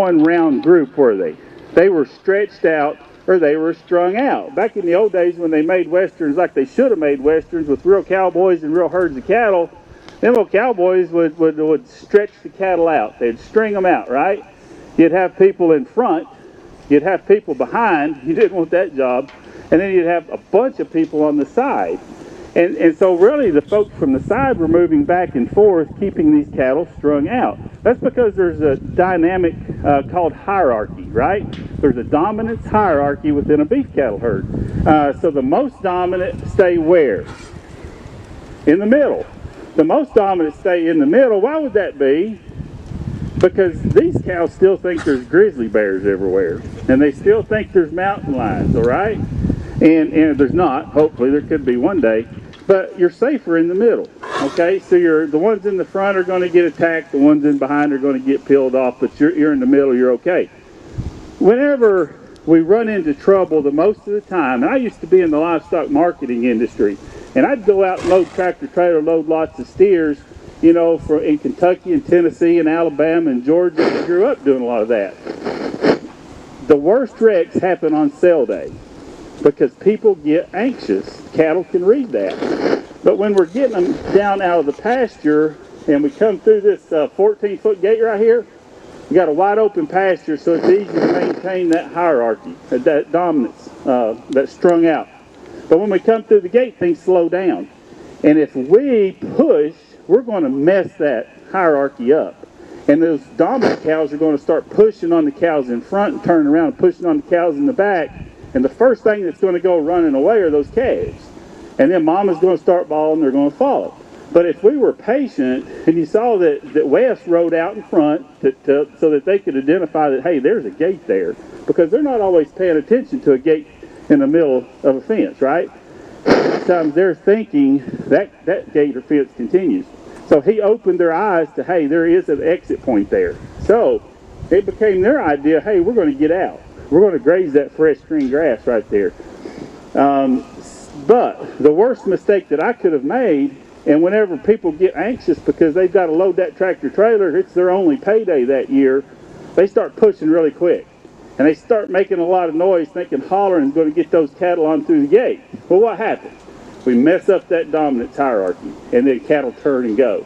one round group, were they? They were stretched out or they were strung out. Back in the old days when they made westerns like they should have made westerns with real cowboys and real herds of cattle, them old cowboys would stretch the cattle out. They'd string them out, right? You'd have people in front, you'd have people behind, you didn't want that job, and then you'd have a bunch of people on the side. And so really the folks from the side were moving back and forth, keeping these cattle strung out. That's because there's a dynamic called hierarchy, right? There's a dominance hierarchy within a beef cattle herd. So the most dominant stay where? In the middle. The most dominant stay in the middle. Why would that be? Because these cows still think there's grizzly bears everywhere. And they still think there's mountain lions, all right? And there's not. Hopefully there could be one day. But you're safer in the middle, okay? So the ones in the front are going to get attacked, the ones in behind are going to get peeled off, but you're in the middle, you're okay. Whenever we run into trouble, the most of the time, and I used to be in the livestock marketing industry, and I'd go out and load tractor trailer, load lots of steers, you know, in Kentucky and Tennessee and Alabama and Georgia. I grew up doing a lot of that. The worst wrecks happen on sale day, because people get anxious. Cattle can read that. But when we're getting them down out of the pasture and we come through this 14-foot gate right here, we got a wide open pasture, so it's easy to maintain that hierarchy, that dominance that's strung out. But when we come through the gate, things slow down. And if we push, we're going to mess that hierarchy up. And those dominant cows are going to start pushing on the cows in front and turning around and pushing on the cows in the back. And the first thing that's going to go running away are those calves. And then mama's going to start bawling, they're going to follow. But if we were patient, and you saw that Wes rode out in front so that they could identify that, hey, there's a gate there. Because they're not always paying attention to a gate in the middle of a fence, right? Sometimes they're thinking that gate or fence continues. So he opened their eyes to, hey, there is an exit point there. So it became their idea, hey, we're going to get out. We're going to graze that fresh green grass right there. But the worst mistake that I could have made, and whenever people get anxious because they've got to load that tractor trailer, it's their only payday that year, they start pushing really quick. And they start making a lot of noise thinking hollering is going to get those cattle on through the gate. Well, what happens? We mess up that dominance hierarchy, and then cattle turn and go.